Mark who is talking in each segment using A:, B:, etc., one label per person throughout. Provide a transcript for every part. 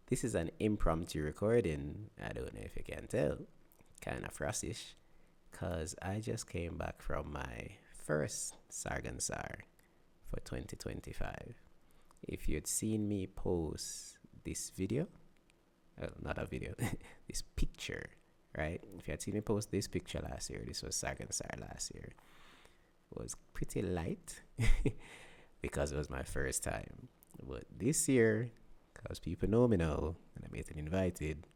A: This is an impromptu recording. I don't know if you can tell. Kind of frostish. Because I just came back from my first Tsargaan Sar for 2025. If you'd seen me post this video, not a video, this picture, right? If you had seen me post this picture last year, this was Tsargaan Sar last year, it was pretty light because it was my first time. But this year, because people know me now and I'm getting invited,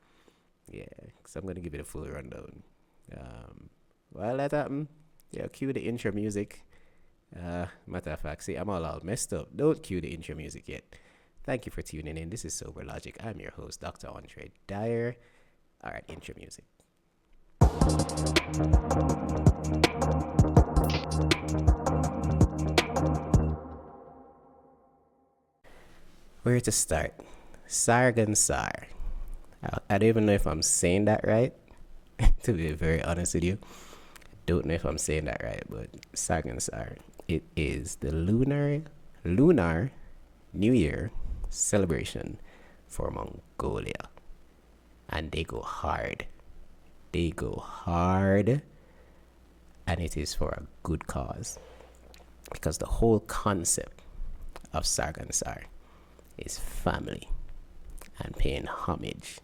A: yeah, so I'm going to give it a full rundown. While that happened, yeah, cue the intro music. Matter of fact, see, I'm all messed up. Don't cue the intro music yet. Thank you for tuning in. This is Sober Logic. I'm your host, Dr. André Dyer. All right, intro music. Where to start? Tsargaan Sar. I don't even know if I'm saying that right. To be very honest with you, I don't know if I'm saying that right, but Tsargaan Sar. It is the lunar New Year celebration for Mongolia, and they go hard. They go hard, and it is for a good cause, because the whole concept of Tsargaan Sar is family and paying homage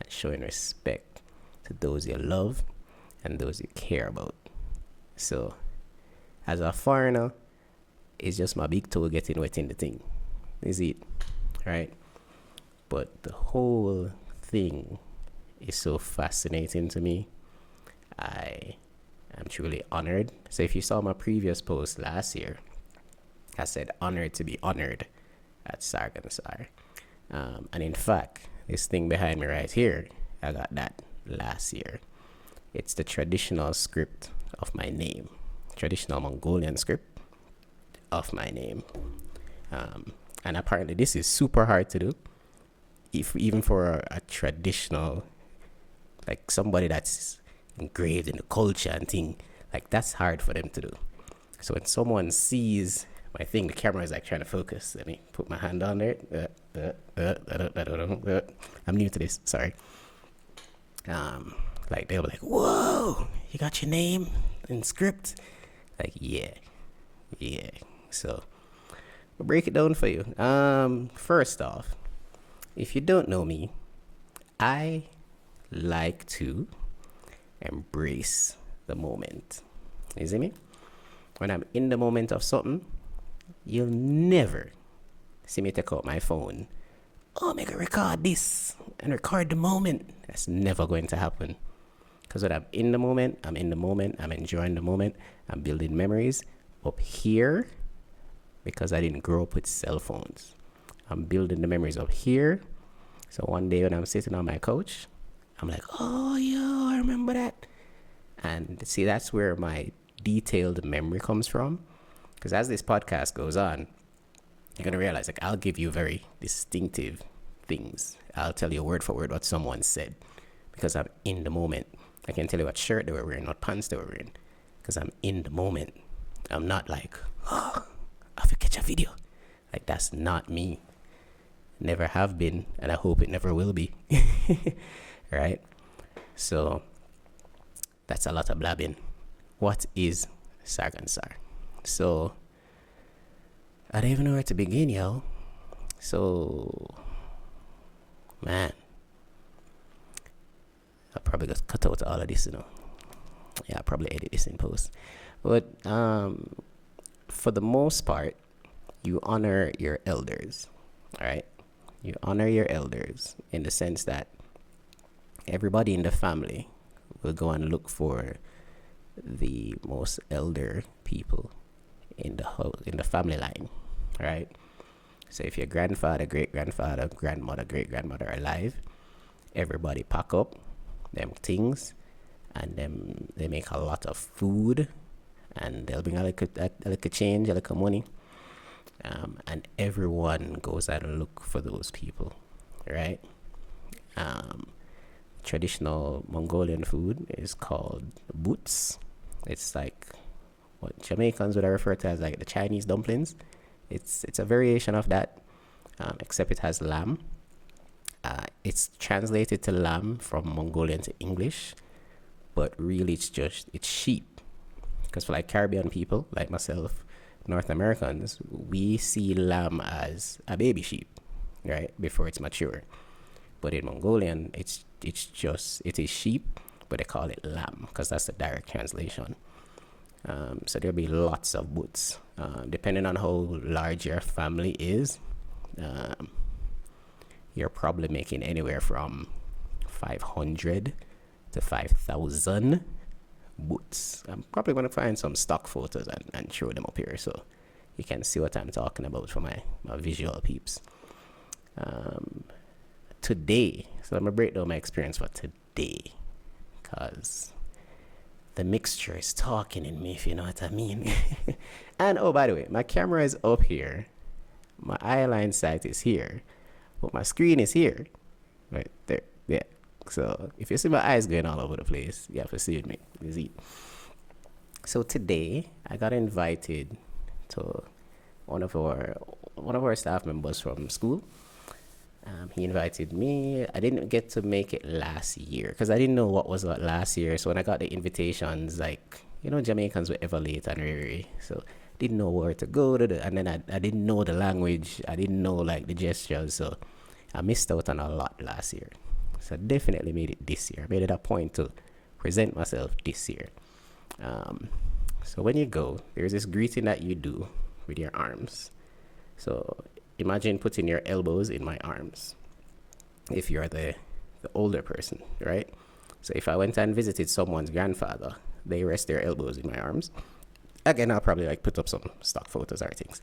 A: and showing respect to those you love and those you care about. So, as a foreigner, it's just my big toe getting wet in the thing. Is it? Right? But the whole thing is so fascinating to me. I am truly honored. So if you saw my previous post last year, I said honored to be honored at Tsargaan Sar. And in fact, this thing behind me right here, I got that last year. It's the traditional script of my name, traditional Mongolian script of my name. And apparently this is super hard to do, even for a traditional, like somebody that's engraved in the culture and thing, like that's hard for them to do. So when someone sees my thing, the camera is like trying to focus. Let me put my hand on there. I'm new to this, sorry. Like they'll be like, whoa, you got your name in script? Like, yeah. So I'll break it down for you. First off, if you don't know me, I like to embrace the moment. You see me? When I'm in the moment of something, you'll never see me take out my phone. Oh, make a record this and record the moment. That's never going to happen. Because when I'm in the moment, I'm enjoying the moment, I'm building memories up here, because I didn't grow up with cell phones. I'm building the memories up here. So one day when I'm sitting on my couch, I'm like, oh, yo, I remember that. And see, that's where my detailed memory comes from. Because as this podcast goes on, you're going to realize, like, I'll give you very distinctive things. I'll tell you word for word what someone said, because I'm in the moment. I can tell you what shirt they were wearing, what pants they were wearing, because I'm in the moment. I'm not like, oh, I have to catch a video. Like, that's not me. Never have been, and I hope it never will be. Right? So, that's a lot of blabbing. What is Tsargaan Sar? So, I don't even know where to begin, yo. So, man, I'll probably just cut out all of this, you know. Yeah, I'll probably edit this in post. But for the most part, you honor your elders, all right? You honor your elders in the sense that everybody in the family will go and look for the most elder people in the family line, right? So if your grandfather, great-grandfather, grandmother, great-grandmother are alive, everybody pack up them things, and then they make a lot of food, and they'll bring a little change, a little money, and everyone goes out and look for those people, right? Traditional Mongolian food is called Buuz. It's like what Jamaicans would refer to as like the Chinese dumplings. It's a variation of that, except it has lamb. It's translated to lamb from Mongolian to English, but really it's sheep. Because for like Caribbean people like myself, North Americans, we see lamb as a baby sheep, right, before it's mature. But in Mongolian, it is sheep, but they call it lamb because that's the direct translation. So there'll be lots of boots, depending on how large your family is. You're probably making anywhere from 500 to 5,000 boots. I'm probably going to find some stock photos and show them up here so you can see what I'm talking about for my visual peeps. Today, so I'm going to break down my experience for today because the mixture is talking in me, if you know what I mean. And oh, by the way, my camera is up here, my eyeline sight is here, but my screen is here, right there. Yeah. So if you see my eyes going all over the place, you have to see me. So today I got invited to one of our staff members from school. He invited me. I didn't get to make it last year because I didn't know what was what last year. So when I got the invitations, like, you know, Jamaicans were ever late and weary. So didn't know where to go to and then I didn't know the language. I didn't know like the gestures. So I missed out on a lot last year. So definitely made it this year. Made it a point to present myself this year. So when you go, there's this greeting that you do with your arms. So imagine putting your elbows in my arms if you're the older person, right? So if I went and visited someone's grandfather, they rest their elbows in my arms. Again, I'll probably like put up some stock photos or things.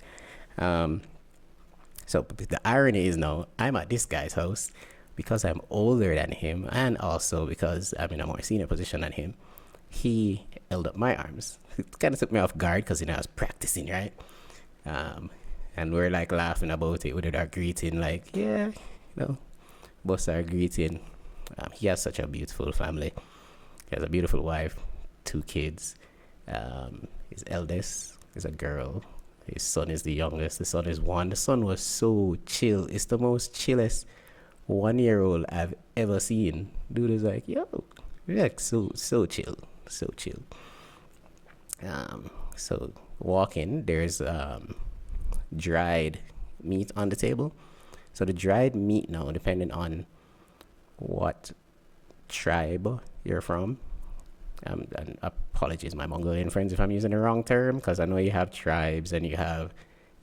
A: So the irony is now I'm at this guy's house because I'm older than him and also because I'm in a more senior position than him. He held up my arms. It kind of took me off guard because, you know, I was practicing, right? And we're like laughing about it with our greeting, like, yeah, you know, both our greeting. He has such a beautiful family. He has a beautiful wife, 2 kids. His eldest is a girl. His son is the youngest. The son is 1. The son was so chill. It's the most chillest 1-year-old I've ever seen. Dude is like, yo, you're like so chill. So chill. So walking, there's dried meat on the table. So the dried meat now, depending on what tribe you're from, and apologies my Mongolian friends if I'm using the wrong term, because I know you have tribes and you have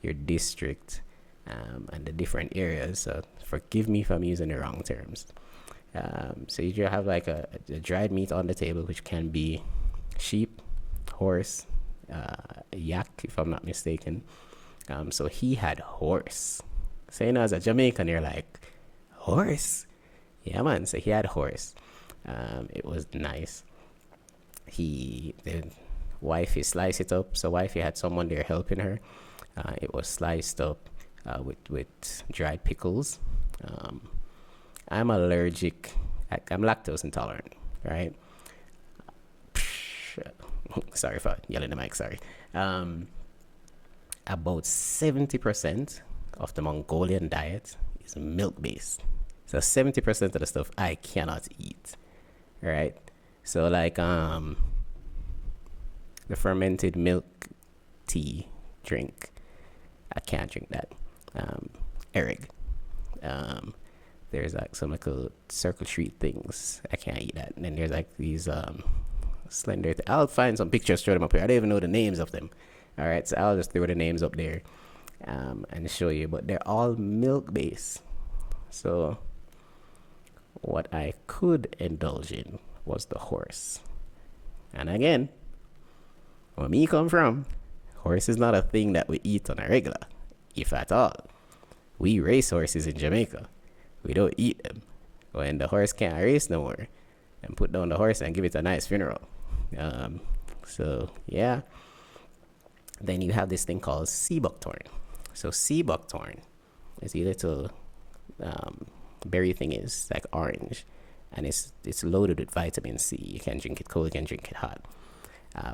A: your district and the different areas, so forgive me if I'm using the wrong terms. So you have like a dried meat on the table, which can be sheep, horse, yak if I'm not mistaken. So he had horse. Saying as a Jamaican, you're like, horse? Yeah, man. So he had horse. It was nice. The wifey sliced it up. So wifey had someone there helping her. It was sliced up with dried pickles. I'm allergic. I'm lactose intolerant, right? Sorry for yelling the mic, sorry. About 70% of the Mongolian diet is milk-based. So 70% of the stuff I cannot eat, right? So like the fermented milk tea drink, I can't drink that. Erig. There's like some like circle treat things, I can't eat that. And then there's like these slender I'll find some pictures, throw them up here. I don't even know the names of them. All right, so I'll just throw the names up there and show you, but they're all milk based. So what I could indulge in was the horse. And again, where me come from, horse is not a thing that we eat on a regular, if at all. We race horses in Jamaica. We don't eat them. When the horse can't race no more, and put down the horse and give it a nice funeral. So yeah. Then you have this thing called sea buckthorn. So sea buckthorn is a little berry thing, is like orange, and it's loaded with vitamin C. You can drink it cold, you can drink it hot.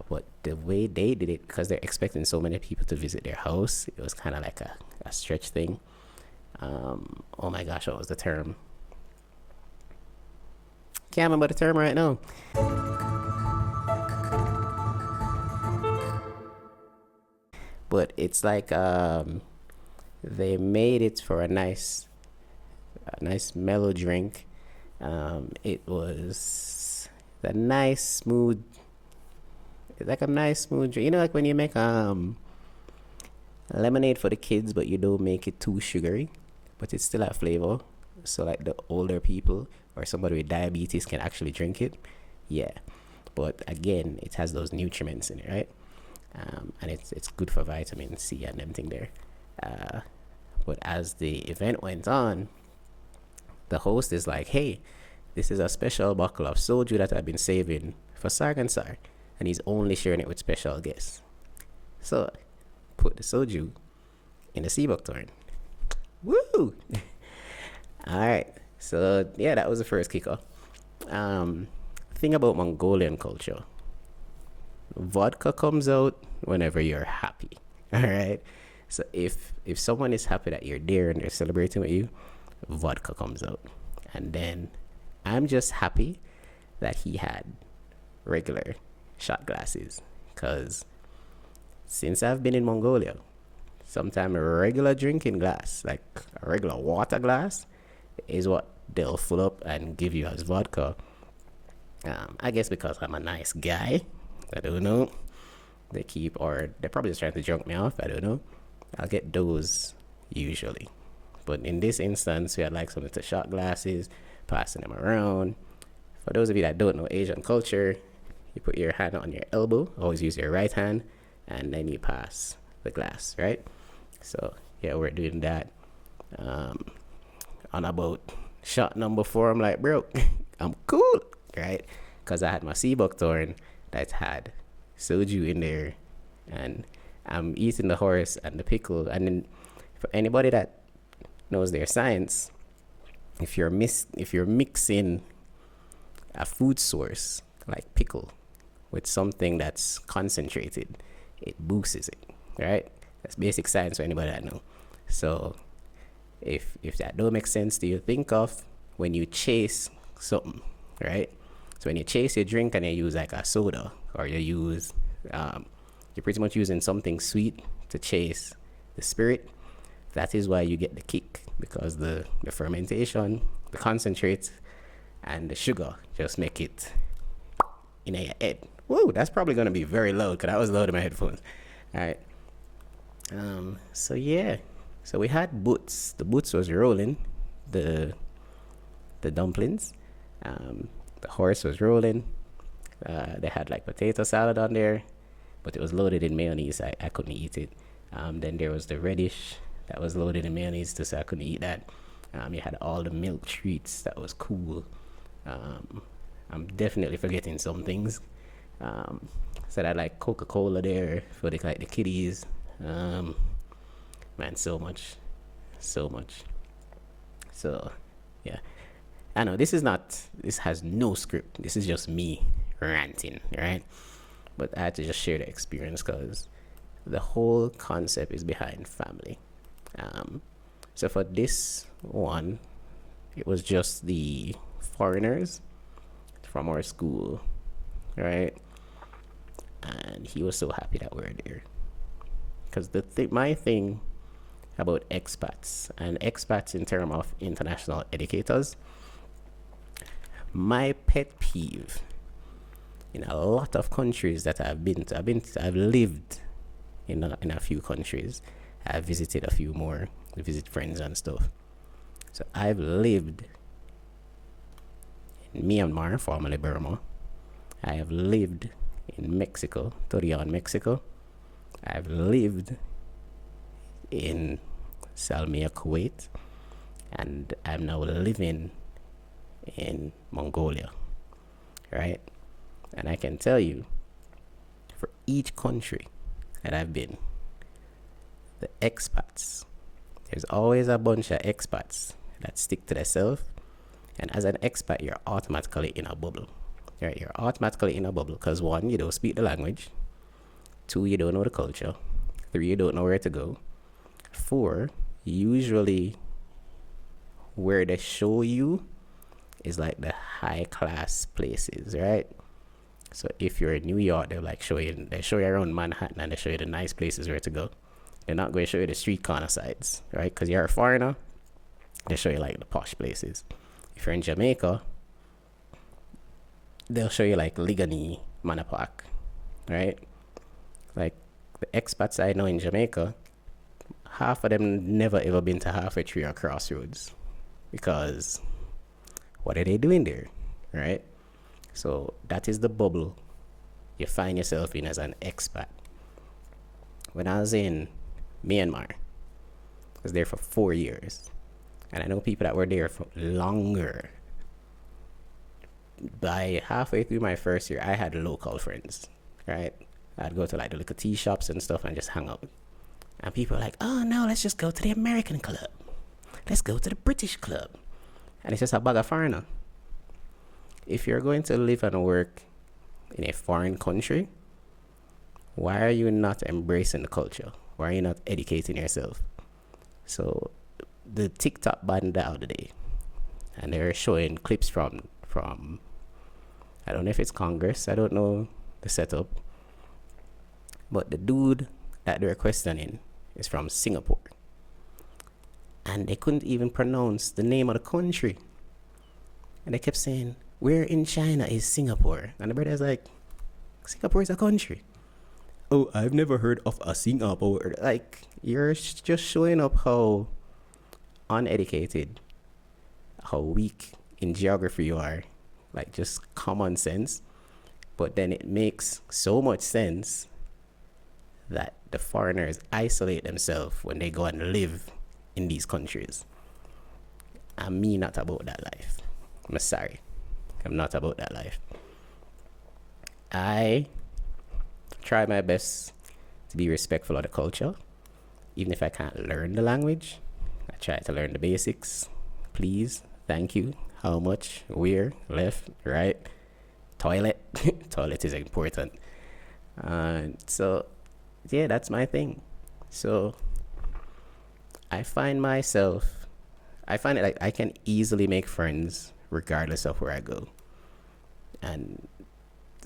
A: But the way they did it, because they're expecting so many people to visit their house, it was kind of like a stretch thing. Oh my gosh, what was the term? Can't remember the term right now. But it's like they made it for a nice mellow drink. It was a nice smooth, like a nice smooth drink. You know, like when you make lemonade for the kids, but you don't make it too sugary, but it's still a flavor. So like the older people or somebody with diabetes can actually drink it. Yeah, but again, it has those nutriments in it, right? And it's good for vitamin C and everything there. But as the event went on, the host is like, "Hey, this is a special bottle of soju that I've been saving for Tsargaan Sar, and he's only sharing it with special guests." So put the soju in the sea buckthorn. Woo! All right. So yeah, that was the first kicker. Thing about Mongolian culture, vodka comes out whenever you're happy. All right. So if someone is happy that you're there and they're celebrating with you, vodka comes out. And then I'm just happy that he had regular shot glasses, because since I've been in Mongolia, sometimes a regular drinking glass, like a regular water glass, is what they'll fill up and give you as vodka. I guess because I'm a nice guy, I don't know. They're probably just trying to drunk me off, I don't know. I'll get those usually. But in this instance, we had like some little shot glasses, passing them around. For those of you that don't know Asian culture, you put your hand on your elbow, always use your right hand, and then you pass the glass, right? So yeah, we're doing that. On about shot number 4, I'm like, bro, I'm cool, right? Because I had my sea buckthorn that had soju in there, and I'm eating the horse and the pickle. And then for anybody that knows their science, if you're mixing a food source like pickle with something that's concentrated, it boosts it, right? That's basic science for anybody that know. So if that don't make sense to you, think of when you chase something, right? So when you chase your drink and you use like a soda, or you use you're pretty much using something sweet to chase the spirit. That is why you get the kick, because the fermentation, the concentrates, and the sugar just make it in your head. Whoa, that's probably gonna be very loud because I was loud in my headphones. All right. So yeah, so we had Buuz. The Buuz was rolling, the dumplings. The horse was rolling. They had like potato salad on there, but it was loaded in mayonnaise. I couldn't eat it. Then there was the reddish that was loaded in mayonnaise too, so I couldn't eat that. You had all the milk treats. That was cool. I'm definitely forgetting some things. So that like Coca-Cola there for the kiddies. Man, so much. So yeah, I know this has no script. This is just me ranting, right? But I had to just share the experience because the whole concept is behind family. So for this one, it was just the foreigners from our school, right? And he was so happy that we were there. Because my thing about expats, and expats in terms of international educators, my pet peeve in a lot of countries that I've been to, I've lived in a few countries. I've visited a few more, visit friends and stuff. So I've lived in Myanmar, formerly Burma. I have lived in Mexico, Torreon, Mexico. I've lived in Salmiya, Kuwait, and I'm now living in Mongolia, right? And I can tell you, for each country that I've been, the expats, there's always a bunch of expats that stick to themselves. And as an expat, you're automatically in a bubble, right? You're automatically in a bubble because 1, you don't speak the language. 2, you don't know the culture. 3, you don't know where to go. 4, usually where they show you is like the high class places, right? So if you're in New York, they show you around Manhattan and they show you the nice places where to go. They're not going to show you the street corner sides, right? Because you're a foreigner, they show you like the posh places. If you're in Jamaica, they'll show you like Ligani, Manor Park, right? Like the expats I know in Jamaica, half of them never ever been to Halfway Tree or Crossroads, because what are they doing there, right? So that is the bubble you find yourself in as an expat. When I was in Myanmar, I was there for 4 years, and I know people that were there for longer. By halfway through my first year, I had local friends, right? I'd go to like the little tea shops and stuff and just hang out. And people were like, oh no, let's just go to the American club. Let's go to the British club. And it's just a bag of foreigner. If you're going to live and work in a foreign country, why are you not embracing the culture? Why are you not educating yourself? So the TikTok banned the other day, and they're showing clips from I don't know if it's Congress, I don't know the setup, but the dude that they're questioning is from Singapore, and they couldn't even pronounce the name of the country, and they kept saying, where in China is Singapore? And the brother's like, Singapore is a country. Oh, I've never heard of a Singapore. Like, you're just showing up how uneducated, how weak in geography you are. Like, just common sense. But then it makes so much sense that the foreigners isolate themselves when they go and live in these countries. And me not about that life. I'm sorry. I'm not about that life. I try my best to be respectful of the culture. Even if I can't learn the language, I try to learn the basics. Please, thank you, how much, where, left, right, toilet. Toilet is important. So, yeah, that's my thing. So, I find it like I can easily make friends regardless of where I go. And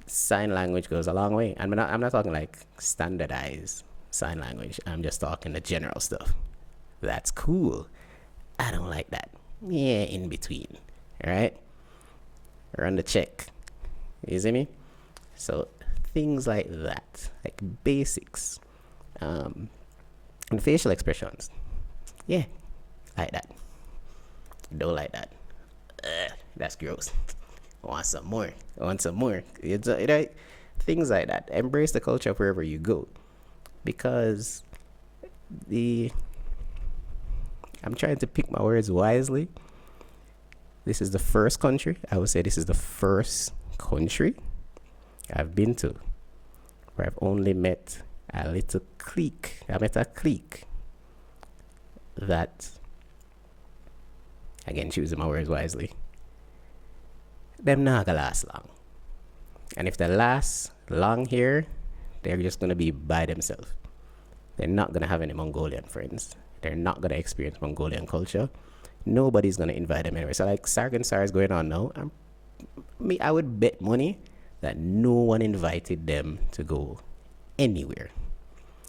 A: sign language goes a long way. And I'm not talking like standardized sign language. I'm just talking the general stuff. That's cool. I don't like that. Yeah, in between. Right? Run the check. You see me? So things like that. Like basics. And facial expressions. Yeah. Like that. Don't like that. That's gross. Want some more. It's things like that. Embrace the culture of wherever you go, because I'm trying to pick my words wisely. This is the first country, I would say this is the first country I've been to where I've only met a little clique. I met a clique that, again, choosing my words wisely, them not gonna last long. And if they last long here, they're just gonna be by themselves. They're not gonna have any Mongolian friends. They're not gonna experience Mongolian culture. Nobody's gonna invite them anywhere. So like Tsargaan Sar is going on now. I would bet money that no one invited them to go anywhere.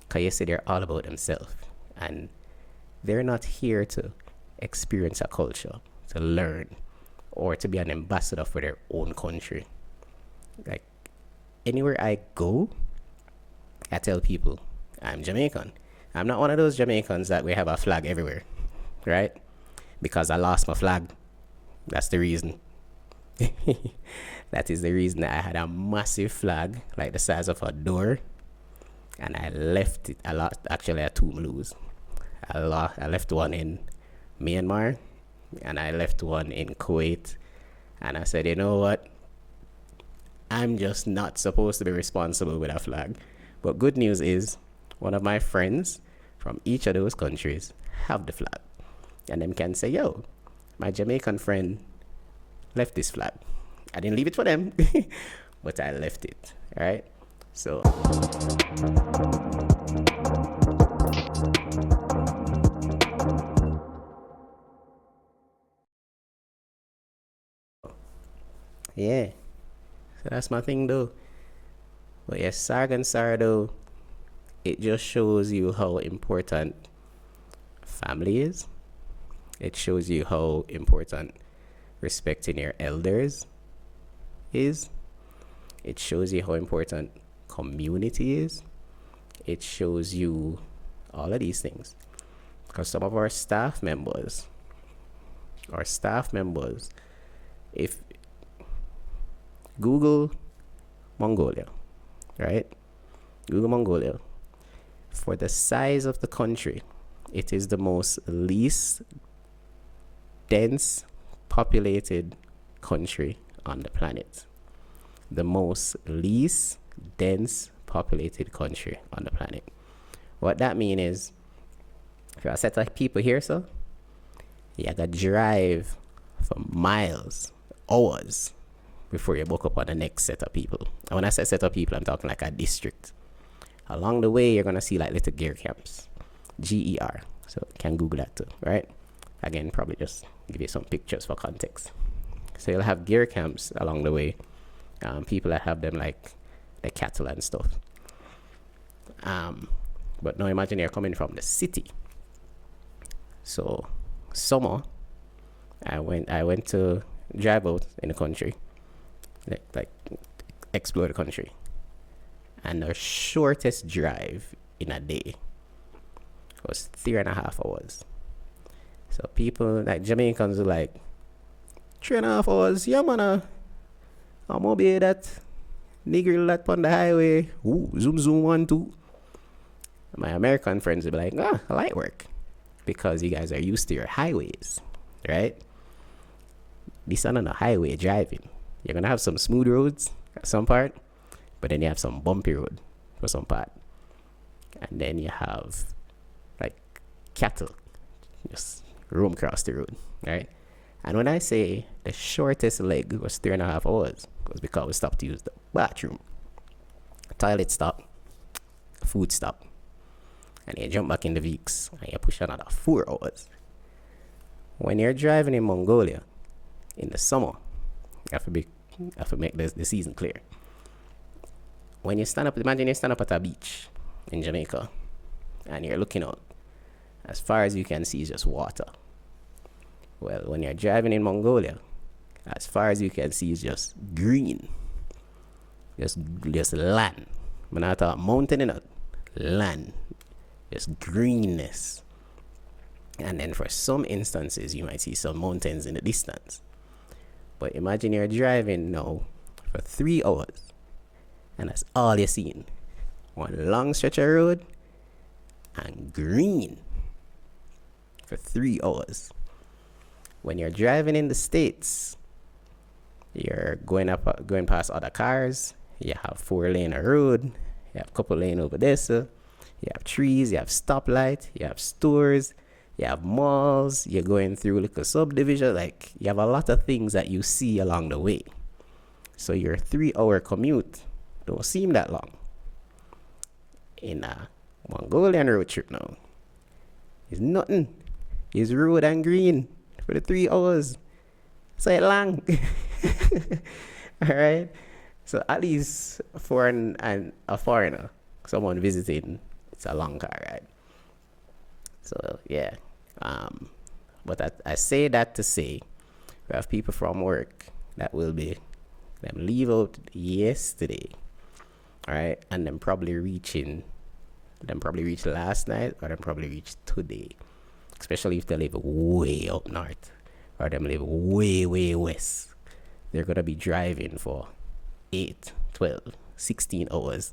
A: Cause you say they're all about themselves, and they're not here to experience a culture, to learn, or to be an ambassador for their own country. Like, anywhere I go, I tell people I'm Jamaican. I'm not one of those Jamaicans that we have a flag everywhere, right? Because I lost my flag. That's the reason. That is the reason that I had a massive flag, like the size of a door, and I left it. Actually, I had two lose. I left one in Myanmar, and I left one in Kuwait, and I said, you know what, I'm just not supposed to be responsible with a flag. But good news is, one of my friends from each of those countries have the flag, and them can say, yo, my Jamaican friend left this flag. I didn't leave it for them, but I left it. All right, so Yeah. So that's my thing though. But yes, Tsargaan Sar though, it just shows you how important family is. It shows you how important respecting your elders is. It shows you how important community is. It shows you all of these things. Because some of our staff members, if Google Mongolia, right? Google Mongolia. For the size of the country, it is the most least dense populated country on the planet. The most least dense populated country on the planet. What that means is, if you have a set of people here, so you gotta drive for miles, hours, before you book up on the next set of people. And when I say set of people, I'm talking like a district. Along the way, you're gonna see like little gear camps, GER. So you can Google that too, right? Again, probably just give you some pictures for context. So you'll have gear camps along the way. People that have them like the cattle and stuff. But now imagine you're coming from the city. So summer, I went to drive out in the country, like explore the country, and the shortest drive in a day was 3.5 hours. So people like Jamaicans are like 3.5 hours. Yeah, man. I'm gonna be that nigger that on the highway. Ooh, zoom zoom 1 2. My American friends will be like, light work, because you guys are used to your highways, right? This is not a highway driving. You're gonna have some smooth roads at some part, but then you have some bumpy road for some part, and then you have like cattle just roam across the road, right? And when I say the shortest leg was 3.5 hours, it was because we stopped to use the bathroom, toilet stop, food stop, and you jump back in the Vicks and you push another 4 hours. When you're driving in Mongolia in the summer, you have to make the season clear. When you stand up, imagine you stand up at a beach in Jamaica and you're looking out. As far as you can see is just water. Well, when you're driving in Mongolia, as far as you can see is just green. Just land. I'm not talking mountain, enough. Land. Just greenness. And then for some instances, you might see some mountains in the distance. But imagine you're driving now for 3 hours, and that's all you're seeing. One long stretch of road and green for 3 hours. When you're driving in the States, you're going past other cars. You have 4-lane road. You have a couple lane over there, so you have trees, you have stoplight, you have stores, you have malls, you're going through like a subdivision. Like, you have a lot of things that you see along the way. So your 3-hour commute don't seem that long. In a Mongolian road trip now, it's nothing. It's road and green for the 3 hours. So it's long. Alright? So at least for a foreigner, someone visiting, it's a long car ride. So yeah. But I say that to say, we have people from work that will be them leave out yesterday, alright, and them probably reach last night, or them probably reach today, especially if they live way up north or them live way west. They're gonna be driving for 8, 12, 16 hours.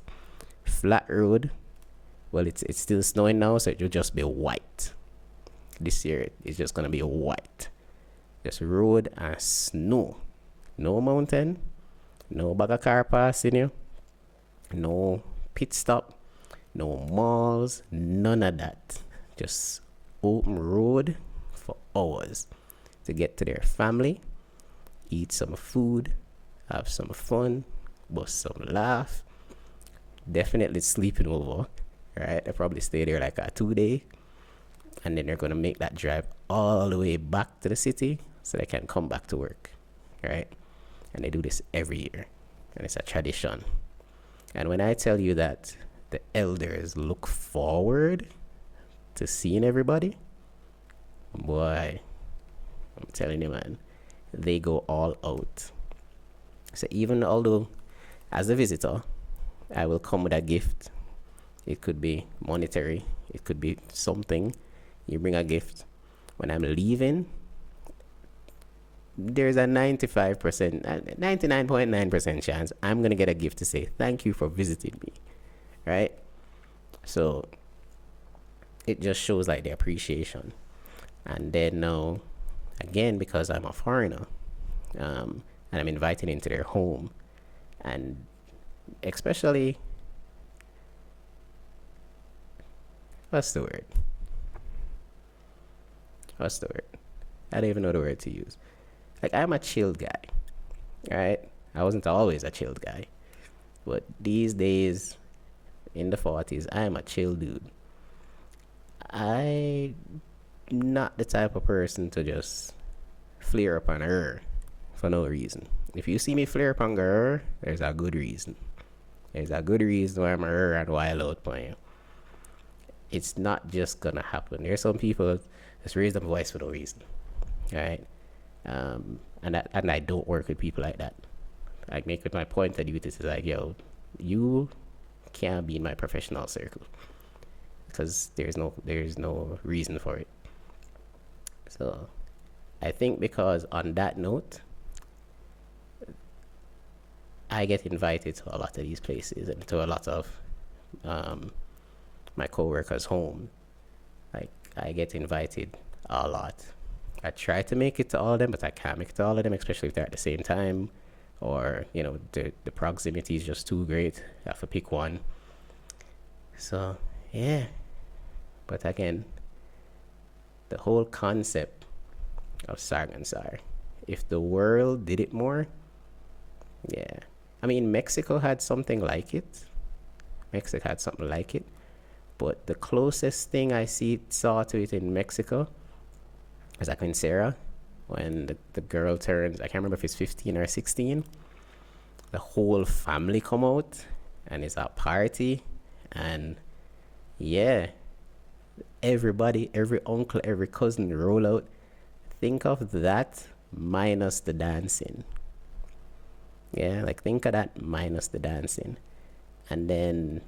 A: Flat road. Well, it's still snowing now, so it'll just be white. This year it's just gonna be white. Just road and snow. No mountain, no bag of car passing you, no pit stop, no malls, none of that. Just open road for hours to get to their family, eat some food, have some fun, bust some laugh. Definitely sleeping over, right? They probably stay there like a 2-day, and then they're gonna make that drive all the way back to the city so they can come back to work, right? And they do this every year. And it's a tradition. And when I tell you that the elders look forward to seeing everybody, boy, I'm telling you, man, they go all out. So even although as a visitor, I will come with a gift. It could be monetary. It could be something. You bring a gift. When I'm leaving, there's a 95%, 99.9% chance I'm going to get a gift to say, thank you for visiting me. Right? So it just shows like the appreciation. And then now, again, because I'm a foreigner, and I'm invited into their home, and especially, what's the word? I don't even know the word to use. Like, I'm a chilled guy, right? I wasn't always a chilled guy, but these days, in the 40s, I am a chill dude. I'm not the type of person to just flare up on her for no reason. If you see me flare up on her, there's a good reason. There's a good reason why I'm her and wild out on you. It's not just gonna happen. There's some people just raise their voice for no reason, right? And I don't work with people like that. I make it my point of duty to like, yo, you can't be in my professional circle because there's no reason for it. So I think because on that note, I get invited to a lot of these places and to a lot of my co-workers' home. Like, I get invited a lot. I try to make it to all of them, but I can't make it to all of them, especially if they're at the same time, or the proximity is just too great. I have to pick one. So yeah, but again, the whole concept of Tsargaan Sar, if the world did it more, yeah. I mean, Mexico had something like it. But the closest thing I saw to it in Mexico was like in Sarah, when the girl turns, I can't remember if it's 15 or 16, the whole family come out and it's a party, and yeah, everybody, every uncle, every cousin roll out. Think of that minus the dancing. Yeah, like think of that minus the dancing. And then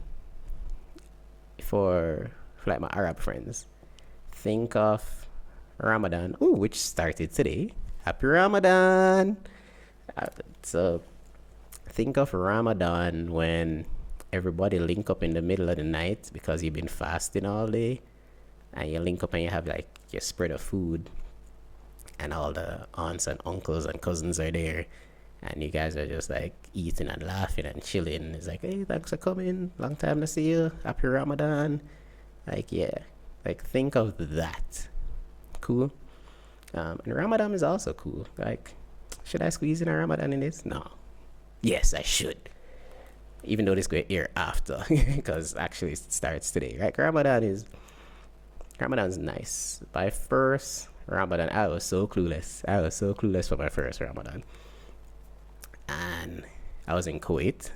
A: for like my Arab friends, think of Ramadan, which started today. Happy Ramadan! So think of Ramadan when everybody link up in the middle of the night because you've been fasting all day, and you link up and you have like your spread of food, and all the aunts and uncles and cousins are there, and you guys are just like eating and laughing and chilling. It's like, hey, thanks for coming, long time to see you, happy Ramadan. Like, yeah, like think of that. Cool. And Ramadan is also cool. Like, should I squeeze in a Ramadan in this? No. Yes, I should, even though this could air after because actually it starts today, right? Ramadan's nice. My first Ramadan, I was so clueless for my first Ramadan. And I was in Kuwait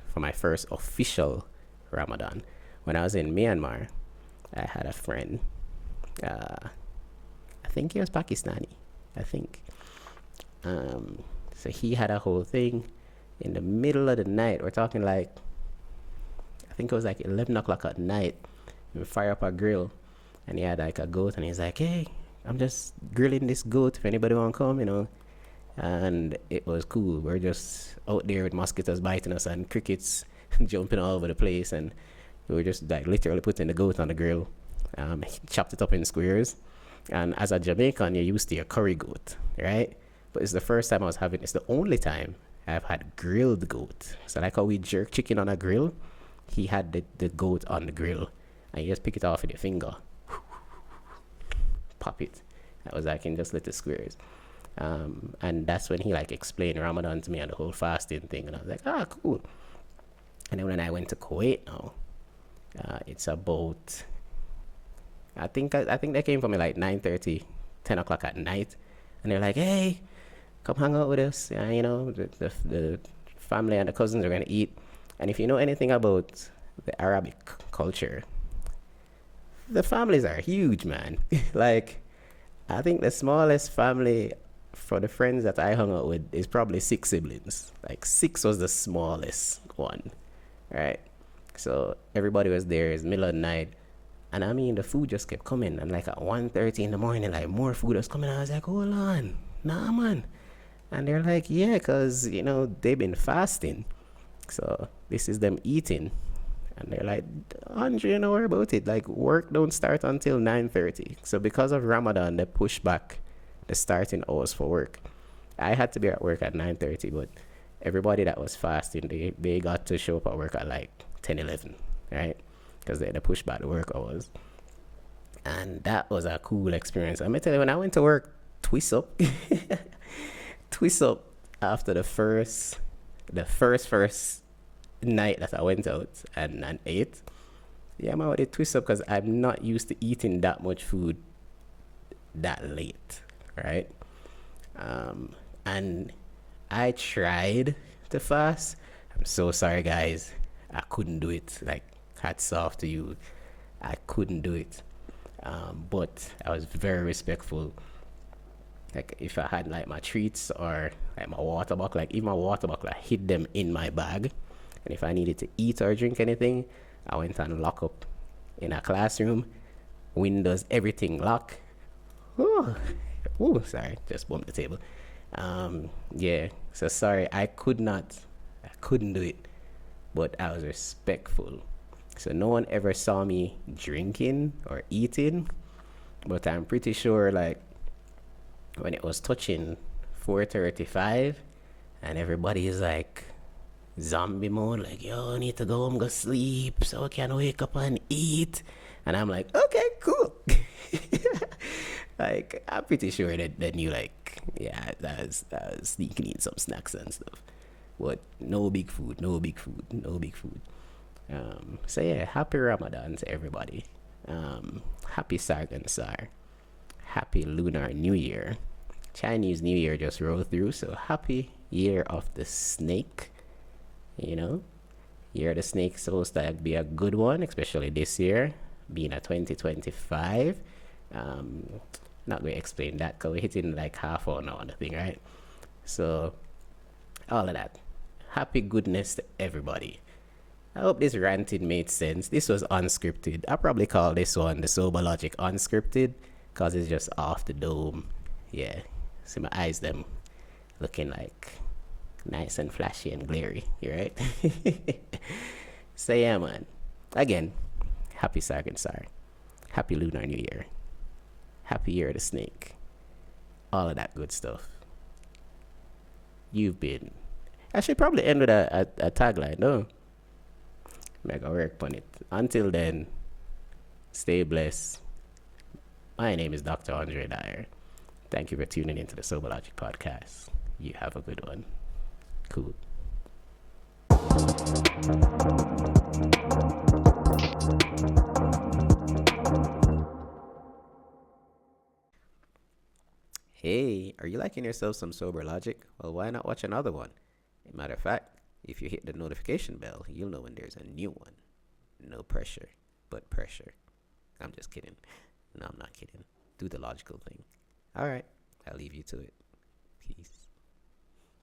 A: for my first official Ramadan. When I was in Myanmar, I had a friend. I think he was Pakistani. So he had a whole thing in the middle of the night. We're talking like, I think it was like 11 o'clock at night. We fire up a grill, and he had like a goat, and he's like, hey, I'm just grilling this goat if anybody want to come. And it was cool. We're just out there with mosquitoes biting us and crickets jumping all over the place, and we were just like literally putting the goat on the grill. Chopped it up in squares, and as a Jamaican, you're used to your curry goat, right? But it's the first time it's the only time I've had grilled goat. So like how we jerk chicken on a grill, he had the goat on the grill, and you just pick it off with your finger, pop it. That was like in just little squares. And that's when he like explained Ramadan to me and the whole fasting thing, and I was like, cool. And then when I went to Kuwait now, it's about, I think they came for me like 9:30, 10 o'clock at night, and they're like, hey, come hang out with us. The family and the cousins are gonna eat. And if you know anything about the Arabic culture, the families are huge, man. Like, I think the smallest family for the friends that I hung out with is probably six siblings. Like, six was the smallest one, right? So everybody was there. It's middle of the night. And I mean, the food just kept coming. And like at 1:30 in the morning, like more food was coming. I was like, hold on. Nah, man. And they're like, yeah, because, they've been fasting. So this is them eating. And they're like, Andre, you know worry about it. Like, work don't start until 9:30. So because of Ramadan, they push back the starting hours for work. I had to be at work at 9:30, but everybody that was fasting, they got to show up at work at like 10, 11, right? Because they pushed back the work hours. And that was a cool experience. I'm going to tell you, when I went to work, twist up. Twist up after the first night that I went out and ate. Yeah, man, it twist up because I'm not used to eating that much food that late, right? And I tried to fast. I'm so sorry, guys. I couldn't do it. Like, hats off to you. I couldn't do it. But I was very respectful. Like, if I had like my treats or like my water bottle, like even my water bottle, I hid them in my bag. And if I needed to eat or drink anything, I went and lock up in a classroom, windows, everything locked. Oh, sorry, just bumped the table. Yeah, so sorry, I couldn't do it, but I was respectful. So no one ever saw me drinking or eating, but I'm pretty sure like when it was touching 4:35 and everybody is like zombie mode, like, yo, I need to go home, go sleep so I can wake up and eat. And I'm like, okay, cool. Like, I'm pretty sure that they knew, like, yeah, that was sneaking in some snacks and stuff. But no big food, no big food, no big food. So yeah, happy Ramadan to everybody. Happy Tsargaan Sar. Happy Lunar New Year. Chinese New Year just rolled through, so happy Year of the Snake. Year of the Snake supposed to be a good one, especially this year, being a 2025. Not going to explain that because we're hitting like half hour now on the thing, right? So, all of that. Happy goodness to everybody. I hope this ranting made sense. This was unscripted. I probably call this one the Sober Logic Unscripted because it's just off the dome. Yeah. See my eyes, them looking like nice and flashy and glary. You right? So yeah, man. Again, happy Tsargaan Sar. Happy Lunar New Year. Happy Year of the Snake. All of that good stuff. You've been. I should probably end with a tagline, no? Make a work on it. Until then, stay blessed. My name is Dr. André Dyer. Thank you for tuning into the Sober Logic Podcast. You have a good one. Cool. Hey, are you liking yourself some Sober Logic? Well, why not watch another one? Matter of fact, if you hit the notification bell, you'll know when there's a new one. No pressure, but pressure. I'm just kidding. No, I'm not kidding. Do the logical thing. All right, I'll leave you to it. Peace.